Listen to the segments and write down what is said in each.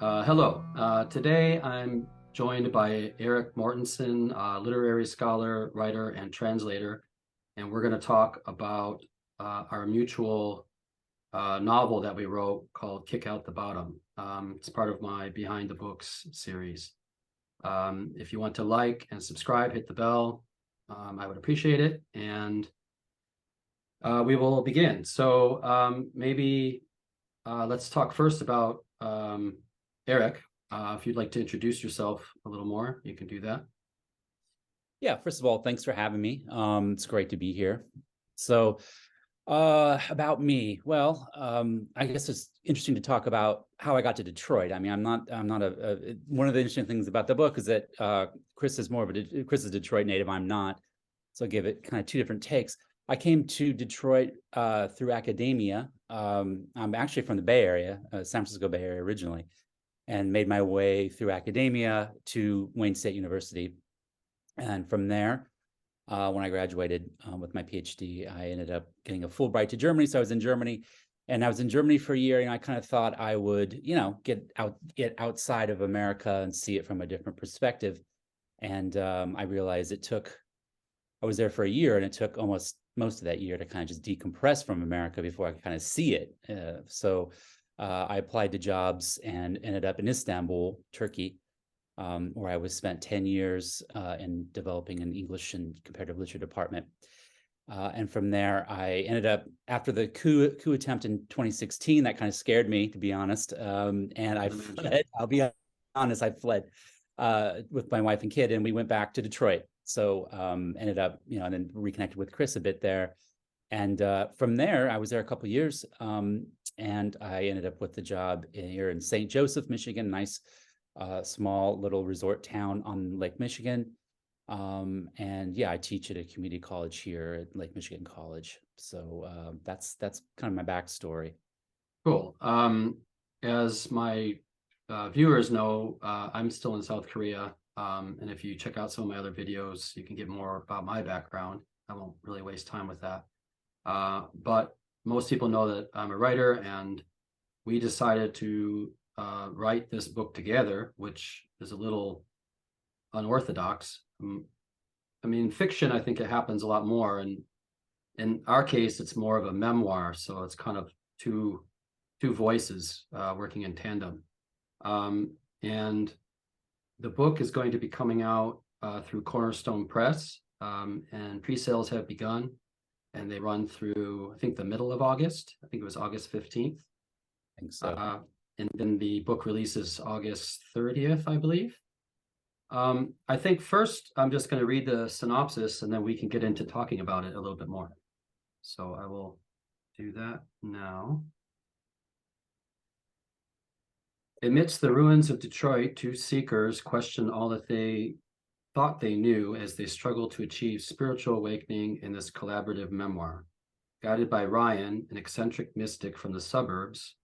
Hello. Today I'm joined by Erik Mortenson, literary scholar, writer, and translator, and we're going to talk about our mutual novel that we wrote called Kick Out the Bottom. It's part of my Behind the Books series. If you want to like and subscribe, hit the bell. I would appreciate it. And we will begin. So maybe let's talk first about Erik. If you'd like to introduce yourself a little more, you can do that. Yeah, first of all, thanks for having me. It's great to be here. So, about me, well, I guess it's interesting to talk about how I got to Detroit. I mean, I'm not one of the interesting things about the book is that Chris is Chris is a Detroit native. I'm not. So I'll give it kind of two different takes. I came to Detroit through academia. I'm actually from the Bay Area, San Francisco Bay Area originally, and made my way through academia to Wayne State University. And from there, when I graduated with my PhD, I ended up getting a Fulbright to Germany. So I was in Germany, and I was in Germany for a year, and I kind of thought I would, get outside of America and see it from a different perspective. And I realized I was there for a year, and it took almost most of that year to kind of just decompress from America before I could kind of see it. So I applied to jobs and ended up in Istanbul, Turkey, where I spent 10 years in developing an English and comparative literature department. And from there, I ended up, after the coup attempt in 2016, that kind of scared me, to be honest. And I fled, I'll be honest, I fled with my wife and kid, and we went back to Detroit. So ended up, and then reconnected with Chris a bit there. And from there, I was there a couple of years, and I ended up with the job here in St. Joseph, Michigan, nice small little resort town on Lake Michigan. And yeah, I teach at a community college here at Lake Michigan College. So that's kind of my backstory. Cool. As my viewers know, I'm still in South Korea. And if you check out some of my other videos, you can get more about my background. I won't really waste time with that. But most people know that I'm a writer, and we decided to write this book together, which is a little unorthodox. I mean, fiction, I think it happens a lot more. And in our case, it's more of a memoir. So it's kind of two voices working in tandem. And the book is going to be coming out through Cornerstone Press, and pre-sales have begun, and they run through, I think, the middle of August. I think it was August 15th. I think so. And then the book releases August 30th, I believe. I think first I'm just going to read the synopsis, and then we can get into talking about it a little bit more. So I will do that now. Amidst the ruins of Detroit, two seekers question all that they thought they knew as they struggle to achieve spiritual awakening in this collaborative memoir. Guided by Ryan, an eccentric mystic from the suburbs,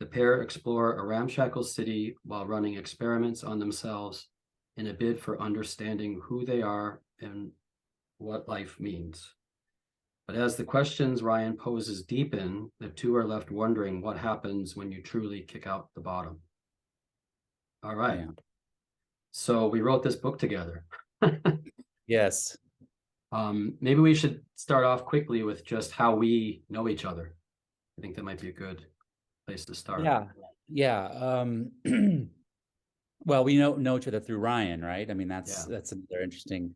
the pair explore a ramshackle city while running experiments on themselves in a bid for understanding who they are and what life means. But as the questions Ryan poses deepen, the two are left wondering what happens when you truly kick out the bottom. All right. Yeah. So we wrote this book together. Yes. Maybe we should start off quickly with just how we know each other. I think that might be a good place to start. Yeah. Well, we know each other through Ryan, right? I mean, that's another interesting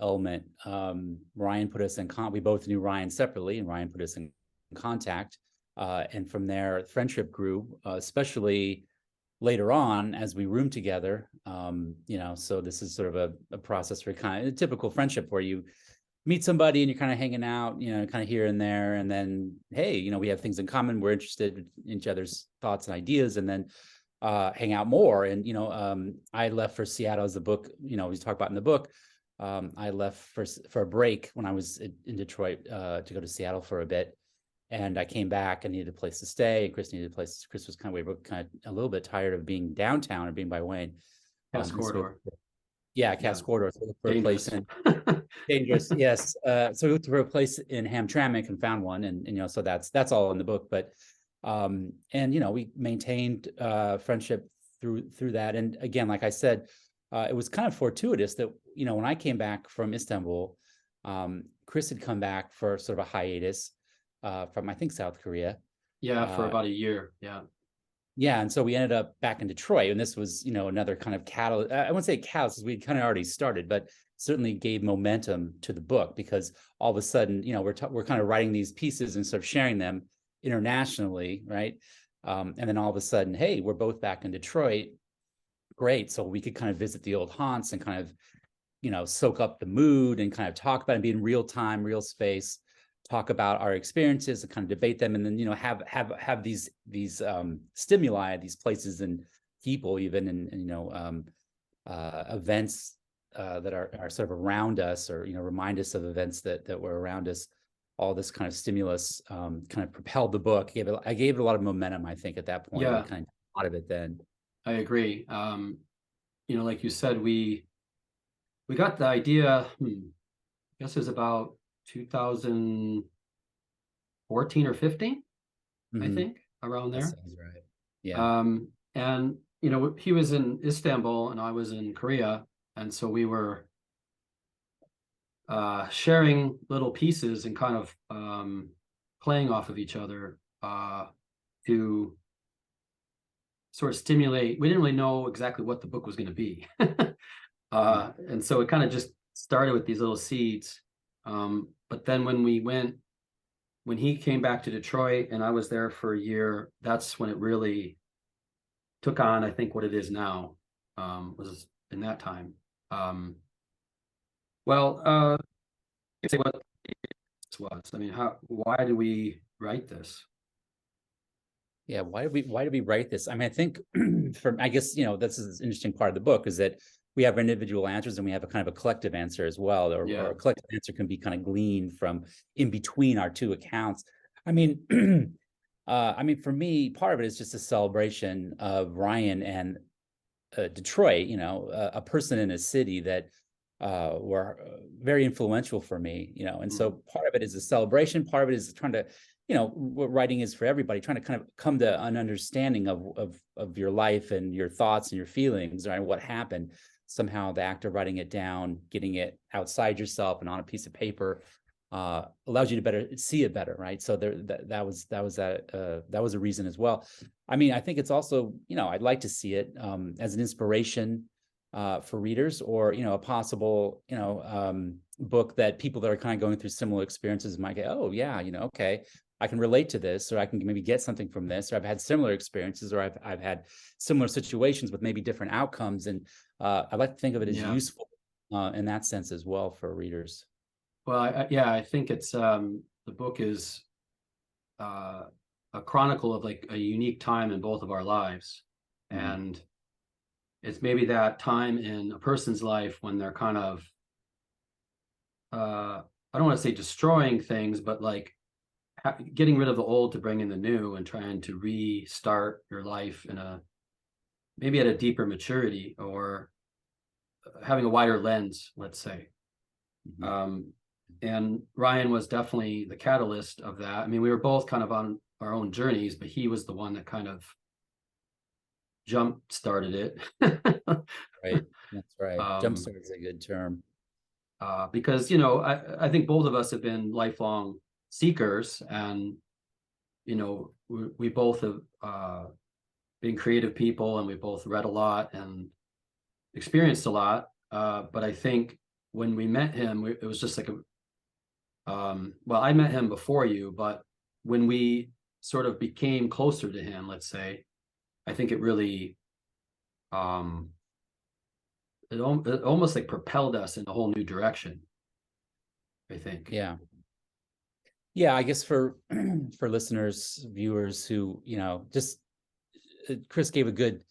element. Ryan put us in we both knew Ryan separately, and Ryan put us in contact. And from there, friendship grew, especially later on as we roomed together. So this is sort of a process for kind of a typical friendship where you meet somebody and you're kind of hanging out, kind of here and there, and then, hey, we have things in common. We're interested in each other's thoughts and ideas, and then hang out more. And, I left for Seattle, as the book, we talk about in the book. I left for a break when I was in Detroit to go to Seattle for a bit. And I came back and needed a place to stay. And Chris needed a place. Chris was we were kind of a little bit tired of being downtown or being by Wayne. Cass Corridor. Cass Corridor. So for a place in dangerous. Yes. So we looked for a place in Hamtramck and found one. And so that's all in the book. But we maintained friendship through that. And again, like I said, it was kind of fortuitous that, when I came back from Istanbul, Chris had come back for sort of a hiatus from, I think, South Korea. Yeah, for about a year. Yeah. Yeah, and so we ended up back in Detroit, and this was, another kind of catalyst. I wouldn't say catalyst, because we'd kind of already started, but certainly gave momentum to the book, because all of a sudden, we're kind of writing these pieces and sort of sharing them internationally, right? And then all of a sudden, hey, we're both back in Detroit. Great, so we could kind of visit the old haunts and kind of, soak up the mood and kind of talk about it and be in real time, real space, talk about our experiences and kind of debate them, and then have these stimuli, these places and people, even, and events that are sort of around us, or remind us of events that were around us. All this kind of stimulus kind of propelled the book. I gave it a lot of momentum, I think, at that point. Yeah, and kind of a lot of it then. I agree. Like you said, we got the idea. I guess it was about 2014 or 15, I think, around That there. sounds right. Yeah. And he was in Istanbul and I was in Korea, and so we were sharing little pieces and kind of playing off of each other to sort of stimulate. We didn't really know exactly what the book was going to be. And so it kind of just started with these little seeds. But then when he came back to Detroit and I was there for a year, that's when it really took on, I think, what it is now, was in that time. Say what this was. I mean, why do we write this? Yeah, why did we write this? I mean, I think I guess, this is an interesting part of the book, is that we have individual answers and we have a kind of a collective answer as well, or a collective answer can be kind of gleaned from in between our two accounts. I mean, for me, part of it is just a celebration of Ryan and Detroit, a person in a city that were very influential for me, and so part of it is a celebration. Part of it is trying to, what writing is for everybody, trying to kind of come to an understanding of your life and your thoughts and your feelings, right? What happened. Somehow the act of writing it down, getting it outside yourself and on a piece of paper, allows you to better see it better, right? So that was a reason as well. I mean, I think it's also, I'd like to see it as an inspiration for readers, or a possible book that people that are kind of going through similar experiences might go, oh yeah, okay, I can relate to this, or I can maybe get something from this, or I've had similar experiences, or I've had similar situations with maybe different outcomes, and I like to think of it as useful in that sense as well for readers. Well, I think it's the book is a chronicle of like a unique time in both of our lives, and it's maybe that time in a person's life when they're kind of I don't want to say destroying things, but like getting rid of the old to bring in the new, and trying to restart your life in maybe at a deeper maturity, or having a wider lens, let's say. And Ryan was definitely the catalyst of that. I mean, we were both kind of on our own journeys, but he was the one that kind of jump started it. Right. That's right. Jump start is a good term. Because, I think both of us have been lifelong seekers, and, we both have been creative people, and we both read a lot and experienced a lot. But I think when we met him, it was just like I met him before you, but when we sort of became closer to him, let's say, I think it really, it almost like propelled us in a whole new direction, I think. Yeah, I guess for listeners, viewers who, just Chris gave a good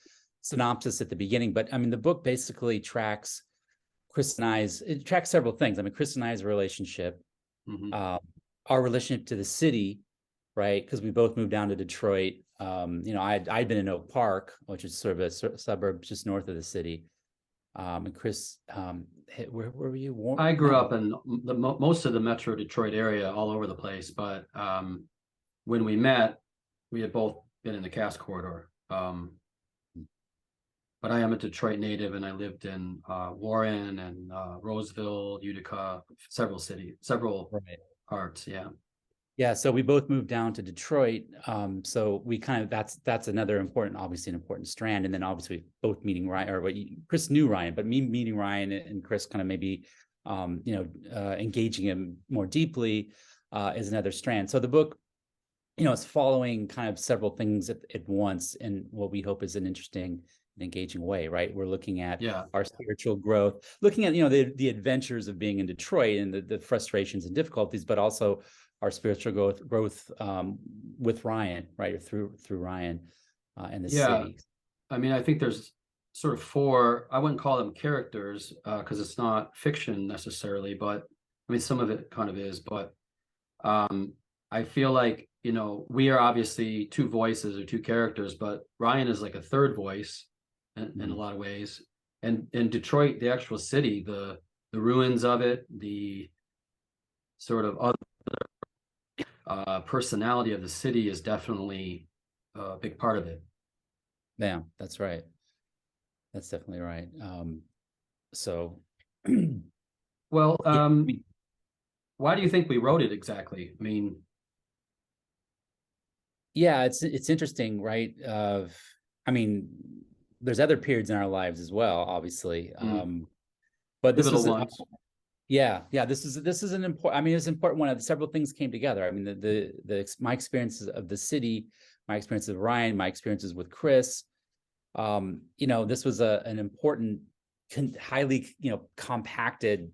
synopsis at the beginning, but I mean, the book basically tracks it tracks several things. I mean, Chris and I's relationship, our relationship to the city, right? Because we both moved down to Detroit. I'd been in Oak Park, which is sort of a suburb just north of the city. And Chris, where were you? I grew up in most of the Metro Detroit area, all over the place. But when we met, we had both been in the Cass Corridor. but I am a Detroit native, and I lived in Warren and Roseville, Utica, several Right. parts. Yeah. Yeah, so we both moved down to Detroit. So we kind of that's another important, obviously an important strand. And then obviously both meeting Ryan, or Chris knew Ryan, but me meeting Ryan and Chris kind of maybe engaging him more deeply is another strand. So the book, it's following kind of several things at once in what we hope is an interesting and engaging way, right? We're looking at Yeah. our spiritual growth, looking at, the adventures of being in Detroit and the frustrations and difficulties, but also our spiritual growth with Ryan, right? Or through Ryan and the Yeah. city. I mean, I think there's sort of four, I wouldn't call them characters because it's not fiction necessarily, but I mean, some of it kind of is, but I feel like, we are obviously two voices or two characters, but Ryan is like a third voice in a lot of ways. And in Detroit, the actual city, the ruins of it, the sort of other personality of the city is definitely a big part of it. Yeah, that's right. That's definitely right. So, Well, yeah, why do you think we wrote it exactly? I mean, yeah, it's interesting, right? I mean, there's other periods in our lives as well, obviously. But this pivotal was ones. yeah, this is an important, I mean, it's important one of several things came together. I mean, my experiences of the city, my experiences of Ryan, my experiences with Chris, this was an important, highly, compacted,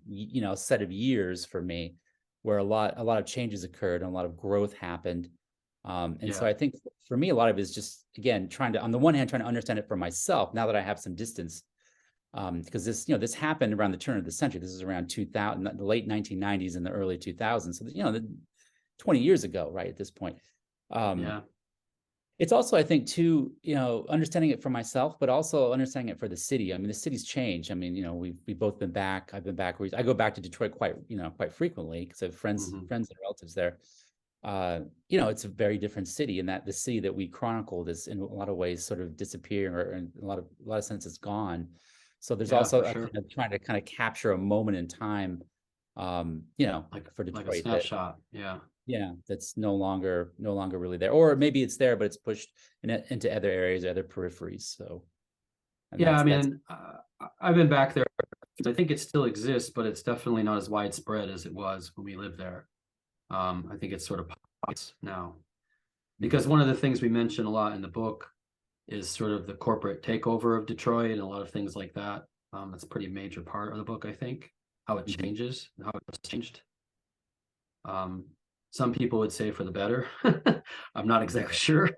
set of years for me, where a lot of changes occurred and a lot of growth happened. And so Yeah. I think for me, a lot of it is just, again, trying to, on the one hand, trying to understand it for myself now that I have some distance, because this happened around the turn of the century. This is around 2000, the late 1990s and the early 2000s. So, 20 years ago, right at this point. Yeah. It's also, I think, too, understanding it for myself, but also understanding it for the city. I mean, the city's changed. I mean, we've both been back. I've been back. I go back to Detroit quite frequently because I have friends Mhm. and relatives there. It's a very different city, and that the city that we chronicled is in a lot of ways sort of disappearing, or in a lot of senses gone. So there's Yeah, also for a sure. kind of trying to kind of capture a moment in time, for Like a Detroit that, snapshot. Yeah. yeah, that's no longer really there, or maybe it's there, but it's pushed into other areas, other peripheries. So, and Yeah, I that's mean, I've been back there. I think it still exists, but it's definitely not as widespread as it was when we lived there. I think it's sort of pockets now. Because mhm. one of the things we mention a lot in the book is sort of the corporate takeover of Detroit and a lot of things like that. That's a pretty major part of the book, I think, how it Mhm. changes, how it's changed. Um, some people would say for the better. I'm not exactly Right. sure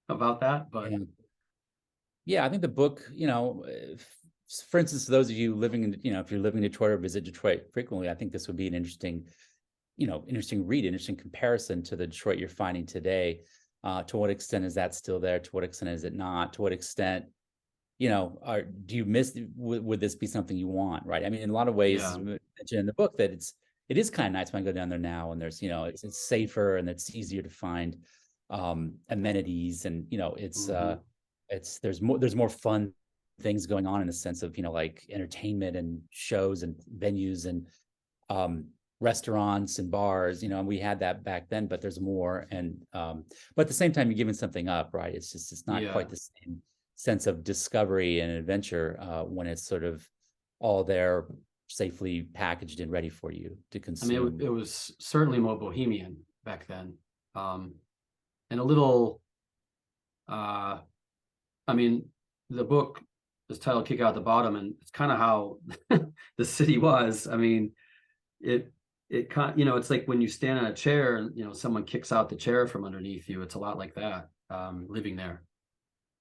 about that, but Yeah. Yeah, I think the book, for instance, those of you living in, if you're living in Detroit or visit Detroit frequently, I think this would be an interesting, interesting read, interesting comparison to the Detroit you're finding today. To what extent is that still there? To what extent is it not? To what extent, do you miss, would this be something you want? Right. I mean, in a lot of ways, as yeah. we mentioned in the book, that it is kind of nice when I go down there now, and there's, it's safer and it's easier to find amenities, and, Hmm. there's more fun things going on in the sense of, like entertainment and shows and venues and um, restaurants and bars, and we had that back then, but there's more. And but at the same time, you're giving something up, right? It's not Yeah. quite the same sense of discovery and adventure when it's sort of all there, safely packaged and ready for you to I mean, consume. it was certainly more bohemian back then. Um, and a little, uh, I mean, the book is titled Kick Out the Bottom, and it's kind of how the city was. I mean, it it's like when you stand on a chair and someone kicks out the chair from underneath you. It's a lot like that. Living there,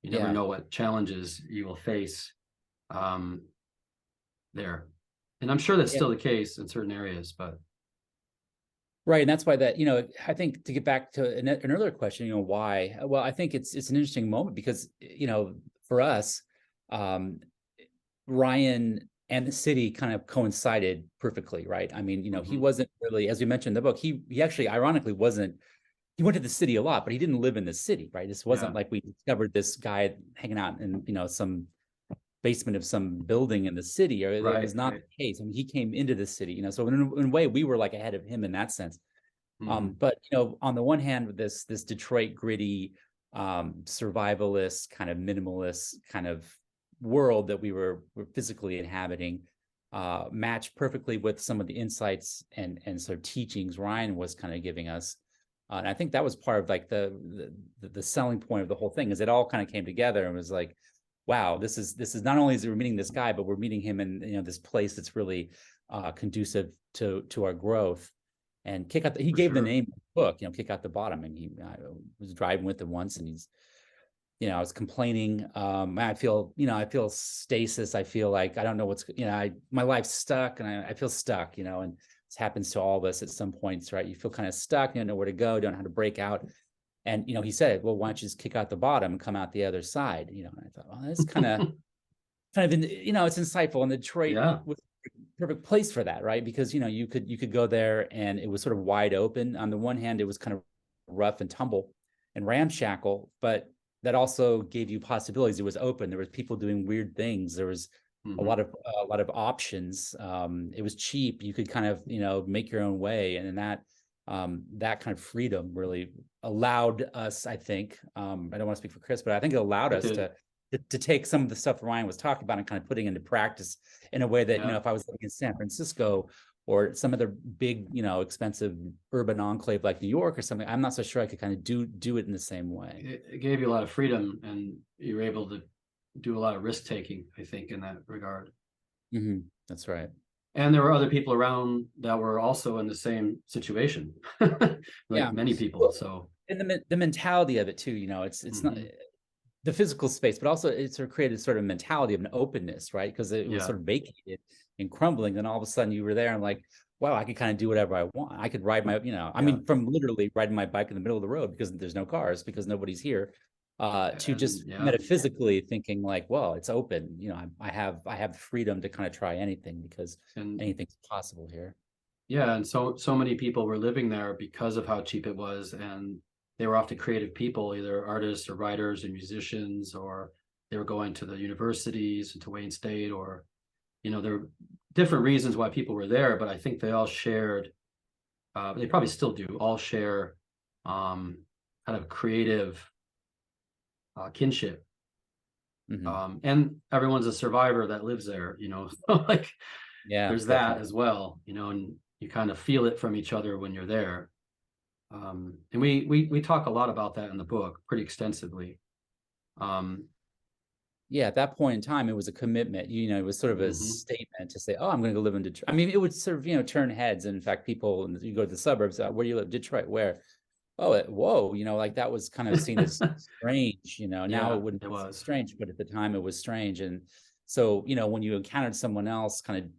you never Yeah. know what challenges you will face um, there, and I'm sure that's Yeah. still the case in certain areas. But Right. And that's why that, I think, to get back to an earlier question, why? Well, I think it's an interesting moment because, for us, um, Ryan and the city kind of coincided perfectly, right? I mean, he mhm. wasn't really, as we mentioned in the book, he actually ironically wasn't, he went to the city a lot, but he didn't live in the city, right? This wasn't Yeah, like we discovered this guy hanging out in, some basement of some building in the city, or it was not the case. I mean, he came into the city, you know, so in a way we were like ahead of him in that sense. But you know, on the one hand, with this Detroit gritty, survivalist kind of minimalist kind of world that were physically inhabiting, matched perfectly with some of the insights and sort of teachings Ryan was kind of giving us. And I think that was part of like the selling point of the whole thing, is it all kind of came together and was like, wow, this is not only is we're meeting this guy, but we're meeting him in, you know, this place that's really conducive to our growth. And kick out he gave the name of the book, you know, Kick Out the Bottom. And I was driving with him once, and he's, you know, I was complaining. I feel stasis. I feel like I don't know what's, you know, my life's stuck, and I feel stuck, you know, and this happens to all of us at some points, right? You feel kind of stuck, you don't know where to go, don't know how to break out. And, you know, he said, well, why don't you just kick out the bottom and come out the other side? You know, and I thought, well, that's kind of, you know, it's insightful. And Detroit was perfect place for that, right? Because, you know, you could go there and it was sort of wide open. On the one hand, it was kind of rough and tumble and ramshackle, but that also gave you possibilities. It was open. There was people doing weird things. There was a lot of options. It was cheap. You could kind of, you know, make your own way, and that kind of freedom really allowed us, I think, I don't want to speak for Chris, but I think it allowed us to take some of the stuff Ryan was talking about and kind of putting into practice in a way that, you know, if I was living in San Francisco or some other big, you know, expensive urban enclave like New York or something, I'm not so sure I could kind of do it in the same way. It gave you a lot of freedom, and you were able to do a lot of risk taking, I think, in that regard. That's right. And there were other people around that were also in the same situation, like many people. So, and the mentality of it too, you know, it's not the physical space, but also it sort of created sort of mentality of an openness, right? Because it was sort of vacated and crumbling. Then all of a sudden you were there and like, wow, I could kind of do whatever I want. I could ride my, you know, I mean, from literally riding my bike in the middle of the road because there's no cars, because nobody's here, to just metaphysically thinking like, well, it's open. You know, I have freedom to kind of try anything because anything's possible here. Yeah, and so many people were living there because of how cheap it was, and they were often creative people, either artists or writers or musicians, or they were going to the universities and to Wayne State, or, you know, there were different reasons why people were there, but I think they all shared, they probably still do, all share kind of creative kinship. And everyone's a survivor that lives there, you know, like there's that as well, you know, and you kind of feel it from each other when you're there. And we talk a lot about that in the book pretty extensively. At that point in time, it was a commitment. You know, it was sort of a statement to say, "Oh, I'm going to go live in Detroit." I mean, it would sort of, you know, turn heads. And in fact, people, you go to the suburbs. Where do you live? Detroit. Where? Oh, whoa! You know, like that was kind of seen as strange. You know, now it wouldn't be strange, but at the time it was strange. And so, you know, when you encountered someone else kind of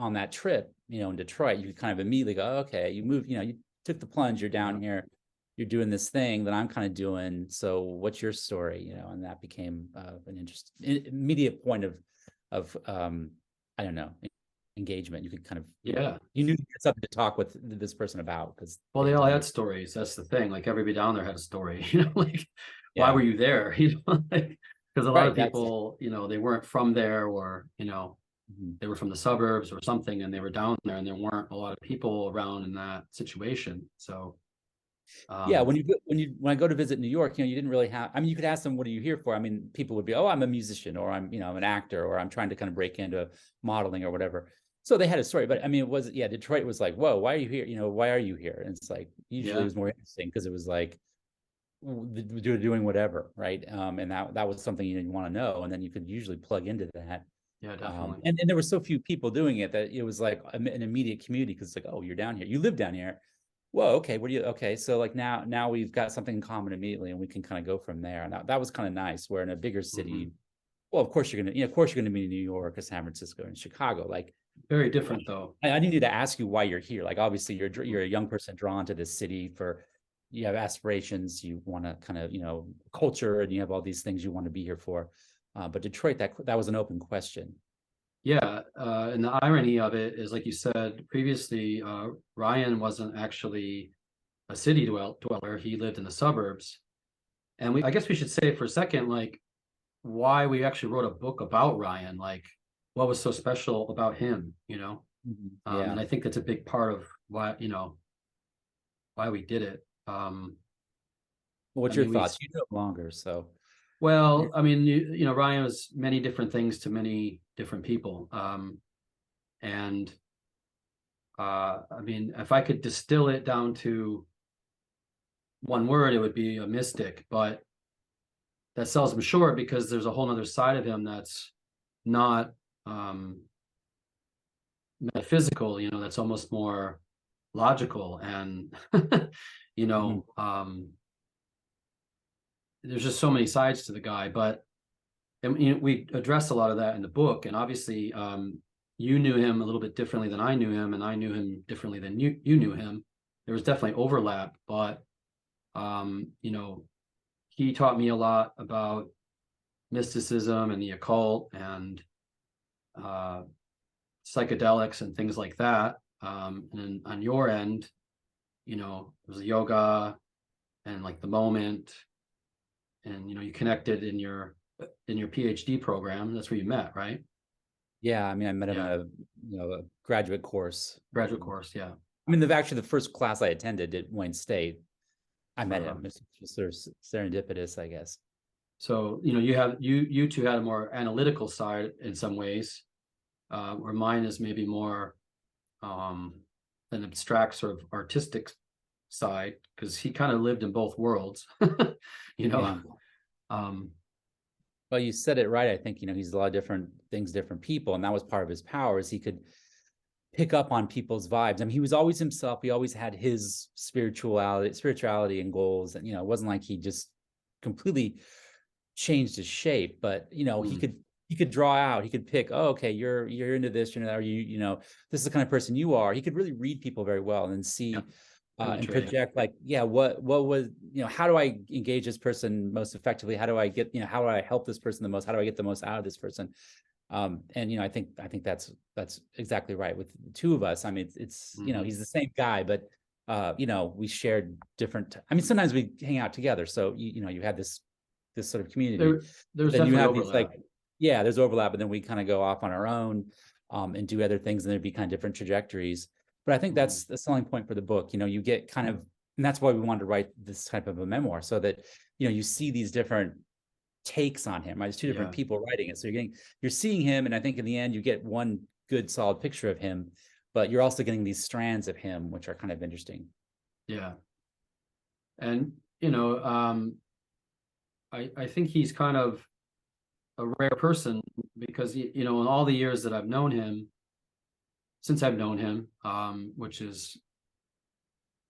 on that trip, you know, in Detroit, you kind of immediately go, oh, "Okay, you moved. You know, you took the plunge. You're down here. You're doing this thing that I'm kind of doing. So what's your story?" You know, and that became an interesting immediate point of I don't know, engagement. You could kind of, you knew you had something to talk with this person about, because they all had stories. That's the thing. Like everybody down there had a story, you know, like why were you there? You know, like, because a lot of people, you know, they weren't from there, or, you know, they were from the suburbs or something, and they were down there, and there weren't a lot of people around in that situation. So when I go to visit New York, you know, you didn't really have, I mean, you could ask them, what are you here for? I mean, people would be, oh, I'm a musician, or I'm, you know, I'm an actor, or I'm trying to kind of break into modeling or whatever. So they had a story, but I mean, it was, Detroit was like, whoa, why are you here? You know, why are you here? And it's like, usually it was more interesting because it was like, you're doing whatever, right? And that was something you didn't want to know. And then you could usually plug into that. Yeah, definitely. And there were so few people doing it that it was like an immediate community, because it's like, oh, you're down here, you live down here. Whoa, okay, what do you, okay, so like now we've got something in common immediately, and we can kind of go from there. And that was kind of nice, where in a bigger city, well, of course you're gonna, of course you're gonna be in New York or San Francisco and Chicago, like very different though. I need to ask you why you're here. Like obviously you're a young person drawn to this city for, you have aspirations, you want to kind of, you know, culture, and you have all these things you want to be here for. But Detroit, that was an open question. Yeah, and the irony of it is, like you said previously, Ryan wasn't actually a city dweller. He lived in the suburbs. And I guess we should say for a second, like, why we actually wrote a book about Ryan, like what was so special about him, Yeah. and I think that's a big part of why, why we did it. I What's your mean, thoughts? You know longer, so well, I mean, Ryan was many different things to many different people. And I mean, if I could distill it down to one word, it would be a mystic, but that sells him short because there's a whole other side of him that's not metaphysical, that's almost more logical. And, you mhm. know, um, there's just so many sides to the guy, but and we addressed a lot of that in the book. And obviously, you knew him a little bit differently than I knew him, and I knew him differently than you knew him. There was definitely overlap, but he taught me a lot about mysticism and the occult and uh, psychedelics and things like that. And then on your end, it was yoga and like the moment, and you connected in your PhD program. That's where you met, right? Yeah, I mean, I met him in Yeah, a graduate course. graduate course. Yeah. I mean, actually the first class I attended at Wayne State, I met Uh-huh. him. It's just sort of serendipitous, I guess. So you two had a more analytical side in some ways, where mine is maybe more um, an abstract sort of artistic side because he kind of lived in both worlds, you know. Yeah. Um, Well, you said it right. I think, he's a lot of different things, different people, and that was part of his power is he could pick up on people's vibes. I mean, he was always himself. He always had his spirituality and goals. And, it wasn't like he just completely changed his shape, but mm, he could draw out, he could pick, oh, okay, you're into this, or this is the kind of person you are. He could really read people very well and then yeah, see and penetrating. project like, yeah, what was, how do I engage this person most effectively? How do I get, how do I help this person the most? How do I get the most out of this person? And I think that's exactly right with the two of us. I mean, it's Hmm. he's the same guy, but we shared different. I mean, sometimes we hang out together, so you had this sort of community, but There's then you definitely have these like, overlap. yeah, there's overlap, and then we kind of go off on our own and do other things, and there'd be kind of different trajectories. But I think Hmm. that's the selling point for the book. You get kind of, and that's why we wanted to write this type of a memoir, so that you see these different takes on him, right? There's two different Yeah, people writing it. So you're seeing him, and I think in the end you get one good solid picture of him, but you're also getting these strands of him, which are kind of interesting. yeah, and I think he's kind of a rare person because in all the years that I've known him, since I've known him, which is,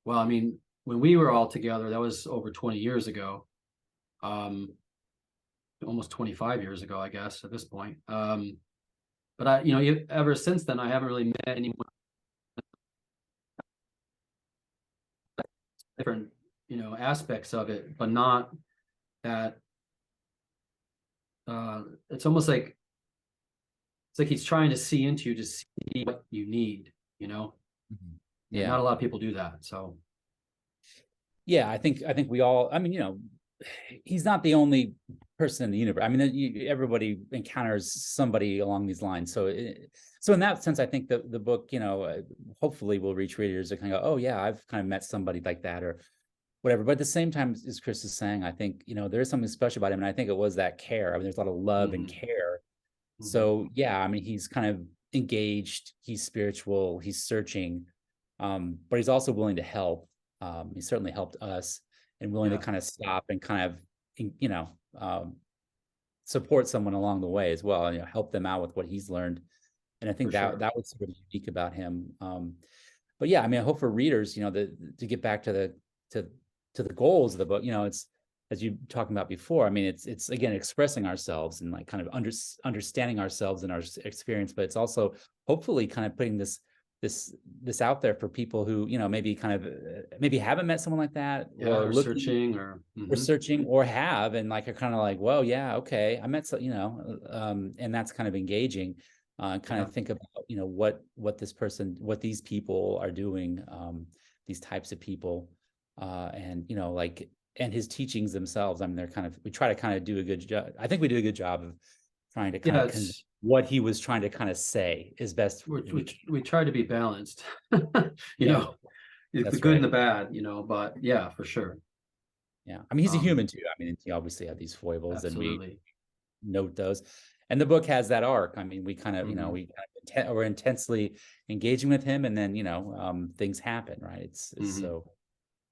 well, I mean, when we were all together, that was over 20 years ago, um, almost 25 years ago, I guess, at this point. But ever since then, I haven't really met anyone different, aspects of it, but not that. It's almost like he's trying to see into you to see what you need, and Yeah. not a lot of people do that. So, Yeah, I think we all, I mean, he's not the only person in the universe. I mean, everybody encounters somebody along these lines. So in that sense, I think the book, hopefully will reach readers that kind of go, oh yeah, I've kind of met somebody like that or whatever. But at the same time, as Chris is saying, I think, there is something special about him. And I think it was that care. I mean, there's a lot of love and mhm, care. mhm, So yeah, I mean, he's kind of engaged, he's spiritual, he's searching, but he's also willing to help. He certainly helped us and willing to yeah, kind of stop and kind of, support someone along the way as well, and help them out with what he's learned. And I for think sure. that was sort of unique about him. But yeah, I mean, I hope for readers, to get back to to the goals of the book, it's as you talking about before. I mean, it's again expressing ourselves and like kind of understanding ourselves and our experience, but it's also hopefully kind of putting this out there for people who maybe kind of maybe haven't met someone like that Yeah, or or looking searching, or searching or have and like are kind of like, well, yeah, okay, I met so and that's kind of engaging, kind yeah, of think about what this person, what these people are doing, these types of people, and like and his teachings themselves. I mean, we try to kind of do a good job. I think we do a good job of trying to kind Yeah, of what he was trying to kind of say is best. we try to be balanced, Yeah, the that's good and right. the bad, but yeah, for sure. Yeah. I mean, he's a Um, human too. I mean, he obviously had these foibles, and we absolutely. note those. And the book has that arc. I mean, we kind of, Hmm. we're intensely engaging with him, and then, things happen, right? Hmm.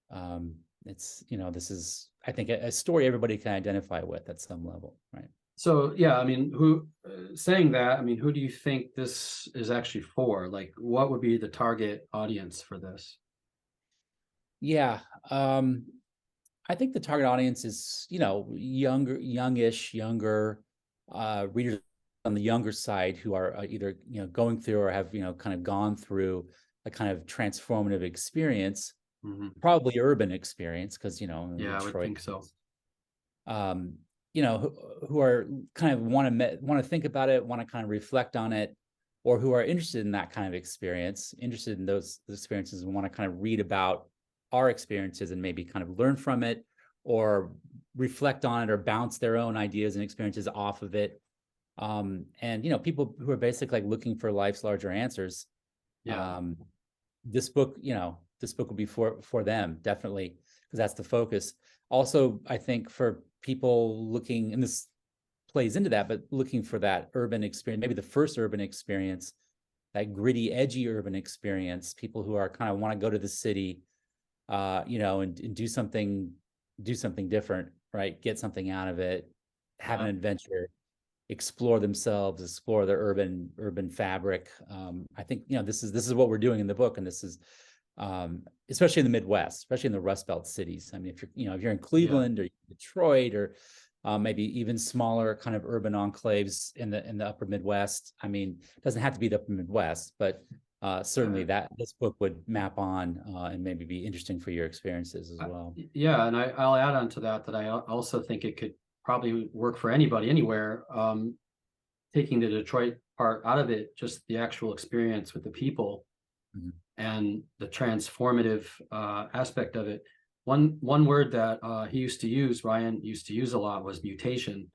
Um, this is, I think, a story everybody can identify with at some level, right? So yeah, I mean, saying that, I mean, who do you think this is actually for? Like, what would be the target audience for this? Yeah. I think the target audience is, younger readers on the younger side who are either, going through or have, kind of gone through a kind of transformative experience, Hmm. probably urban experience, because, in Yeah, I would Detroit, think so. um, who are kind of want to think about it, want to kind of reflect on it, or who are interested in that kind of experience, interested in those experiences, and want to kind of read about our experiences and maybe kind of learn from it, or reflect on it, or bounce their own ideas and experiences off of it. And people who are basically like looking for life's larger answers. Yeah. Um, this book will be for them, definitely, because that's the focus. Also, I think for people looking, and this plays into that, but looking for that urban experience, maybe the first urban experience, that gritty, edgy urban experience, people who are kind of want to go to the city, and do something different, right? Get something out of it, have an Yeah. adventure, explore themselves, explore their urban fabric. I think, this is what we're doing in the book, and this is, especially in the Midwest, especially in the Rust Belt cities. I mean, if you're in Yeah. Cleveland or Detroit, or maybe even smaller kind of urban enclaves in the upper Midwest. I mean, it doesn't have to be the upper Midwest, but certainly that this book would map on, and maybe be interesting for your experiences as well. Yeah, and I'll add on to that I also think it could probably work for anybody anywhere. Taking the Detroit part out of it, just the actual experience with the people Mhm. and the transformative aspect of it. One word that Ryan used to use a lot, was mutation,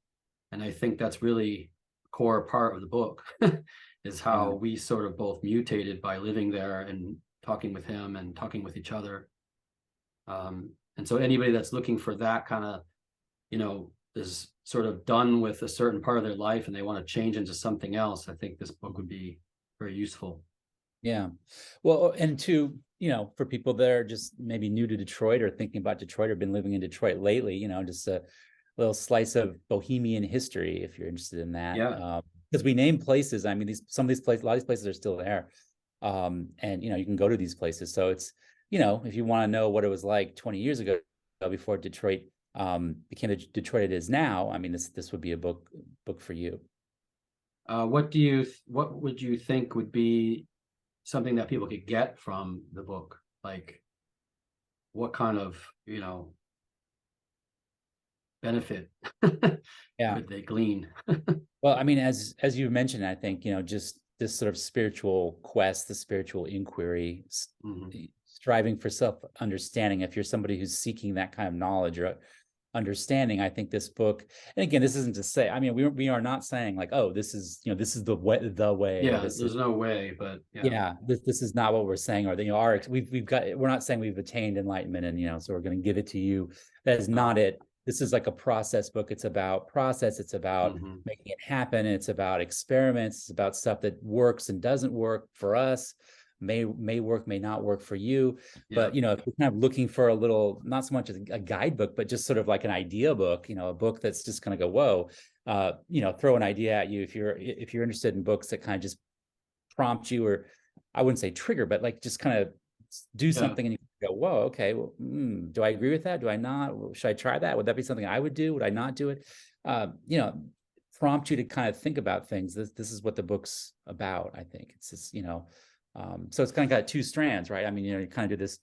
and I think that's really a core part of the book, is Yeah. how we sort of both mutated by living there and talking with him and talking with each other. And so anybody that's looking for that kind of, is sort of done with a certain part of their life and they want to change into something else, I think this book would be very useful. Yeah. Well, and for people that are just maybe new to Detroit, or thinking about Detroit, or been living in Detroit lately, just a little slice of bohemian history, if you're interested in that. Yeah. Because we name places. I mean, some of these places, a lot of these places are still there. And you can go to these places. So it's, if you want to know what it was like 20 years ago, before Detroit became the Detroit it is now, I mean, this would be a book for you. What would you think would be something that people could get from the book? Like, what kind of, benefit Yeah. could they glean? Well, I mean, as you mentioned, I think, just this sort of spiritual quest, the spiritual inquiry, Hmm. striving for self-understanding. If you're somebody who's seeking that kind of knowledge or understanding, I think this book, and again, this isn't to say, I mean, we are not saying like, oh, this is, this is the way, or Yeah, this is, there's no way, but yeah. yeah, this is not what we're saying, or we've got, we're not saying we've attained enlightenment, and so we're going to give it to you. That is No. not it. This is like a process book. It's about process. It's about Hmm. making it happen. It's about experiments. It's about stuff that works and doesn't work for us. May work, may not work for you. Yeah. But if you're kind of looking for a little, not so much as a guidebook, but just sort of like an idea book, a book that's just going to go, whoa, throw an idea at you. If you're interested in books that kind of just prompt you, or I wouldn't say trigger, but like just kind of do Yeah. something and you go, whoa, okay, well, do I agree with that? Do I not? Should I try that? Would that be something I would do? Would I not do it? Prompt you to kind of think about things. This is what the book's about, I think. It's just, so it's kind of got two strands, right? I mean, you kind of do this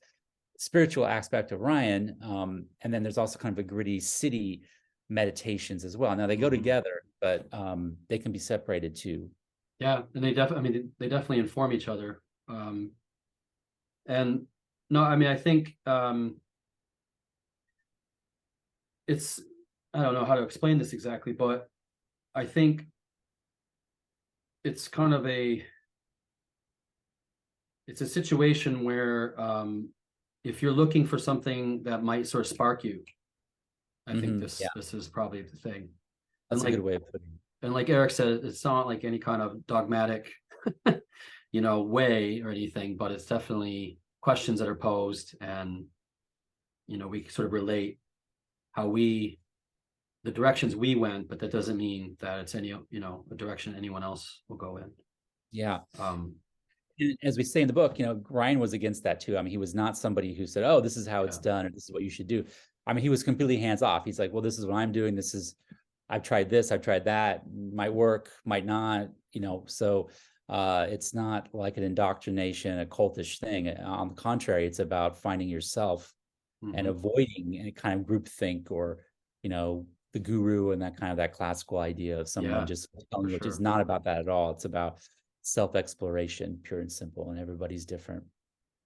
spiritual aspect of Ryan, and then there's also kind of a gritty city meditations as well. Now they go Hmm. together, but they can be separated too. Yeah, and they definitely inform each other. And no, I mean, I think it's, I don't know how to explain this exactly, but I think it's kind of it's a situation where if you're looking for something that might sort of spark you, I think Yeah, this is probably the thing. And that's a good way of putting it. and like Erik said, it's not like any kind of dogmatic, way or anything, but it's definitely questions that are posed, and we sort of relate how the directions we went, but that doesn't mean that it's any a direction anyone else will go in. Yeah. Um, And as we say in the book, Ryan was against that too. I mean, he was not somebody who said, "Oh, this is how it's yeah, done, or this is what you should do." I mean, he was completely hands off. He's like, "Well, this is what I'm doing. I've tried this, I've tried that. Might work, might not." So it's not like an indoctrination, a cultish thing. On the contrary, it's about finding yourself and mhm, avoiding any kind of groupthink or, the guru and that classical idea of someone yeah, just for telling you, which is sure. not about that at all. It's about self-exploration, pure and simple, and everybody's different.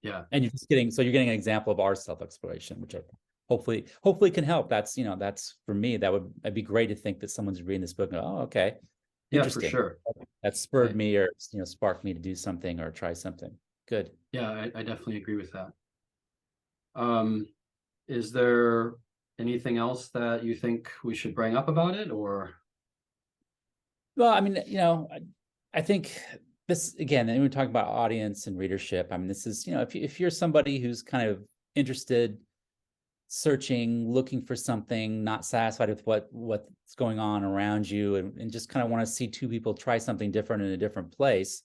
Yeah, And you're getting an example of our self-exploration, which I hopefully can help. That's for me, it'd be great to think that someone's reading this book and go, oh, okay, yeah, for interesting. sure. That spurred I, me or sparked me to do something or try something. Good. yeah, I definitely agree with that. Um, is there anything else that you think we should bring up about it, or? Well, I mean, I think this again, and we're talking about audience and readership. I mean, this is, if you're somebody who's kind of interested, searching, looking for something, not satisfied with what's going on around you, and just kind of want to see two people try something different in a different place,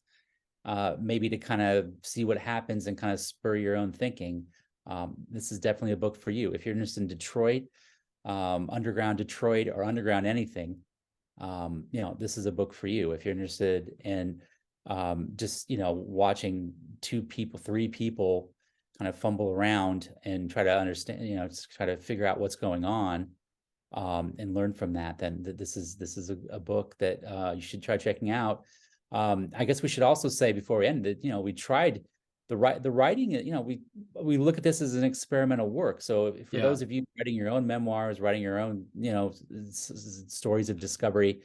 maybe to kind of see what happens and kind of spur your own thinking. This is definitely a book for you. If you're interested in Detroit, underground Detroit, or underground anything, this is a book for you. If you're interested in just, watching three people kind of fumble around and try to understand, try to figure out what's going on, and learn from that, then this is a book that you should try checking out. I guess we should also say before we end that, we tried the writing, we look at this as an experimental work. So for Yeah, those of you writing your own memoirs, writing your own, stories of discovery,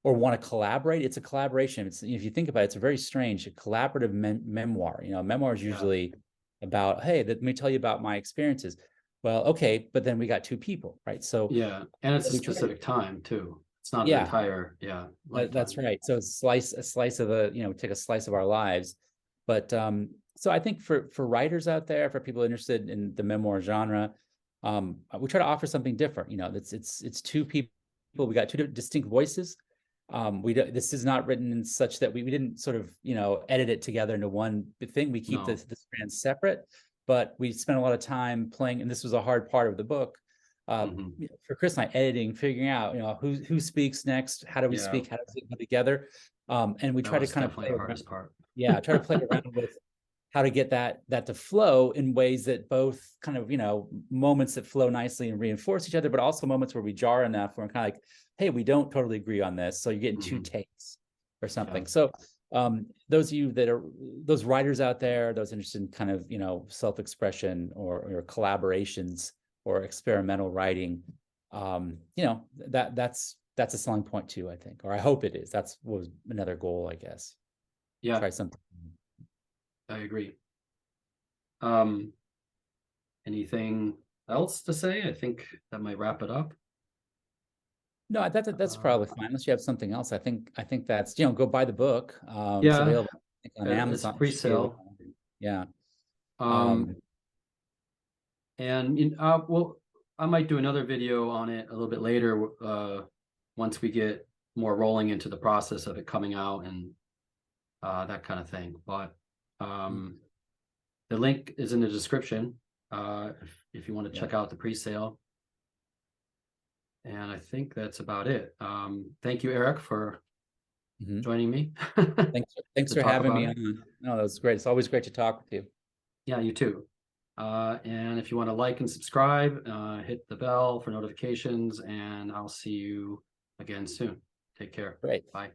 or want to collaborate, it's a collaboration. If you think about it, it's a very strange, a collaborative memoir. Memoir is yeah, usually about, hey, let me tell you about my experiences. Well, okay, but then we got two people, right? So yeah, and it's a we try, specific time too. It's not the yeah, entire, that's lifetime. right. So a slice of take a slice of our lives. But so I think for writers out there, for people interested in the memoir genre, we try to offer something different. It's two people. We got two distinct voices. This is not written in such that we didn't sort of edit it together into one thing. We keep No. the strands separate, but we spent a lot of time playing, and this was a hard part of the book. Hmm. For Chris and I, editing, figuring out who speaks next, how do we Yeah, speak, how does it go together, and we that try to was kind of definitely play the around. hardest part. Yeah, try to play around with how to get that to flow in ways that both kind of, moments that flow nicely and reinforce each other, but also moments where we jar enough where we're kind of like, hey, we don't totally agree on this. So you're getting two Hmm. takes or Yeah, something. So those of you that are those writers out there, those interested in kind of, self-expression or collaborations or experimental writing, that's a selling point too, I think, or I hope it is. That's was another goal, I guess. yeah, Try something. I agree. Um, anything else to say? I think that might wrap it up. No, that's Uh, probably fine. Unless you have something else. I think that's, go buy the book. It's yeah, available, I think, on it's Amazon. It should be pre-sale. available. Yeah. Um, Um, and well, I might do another video on it a little bit later, once we get more rolling into the process of it coming out and that kind of thing. But um, the link is in the description, if you want to yeah. check out the pre-sale. And I think that's about it. Thank you, Erik, for Mhm. joining me Thanks to for talk having about me it. on. No, that was great. It's always great to talk with you. Yeah, you too. And if you want to like and subscribe, hit the bell for notifications, and I'll see you again soon. Take care. Great. Bye.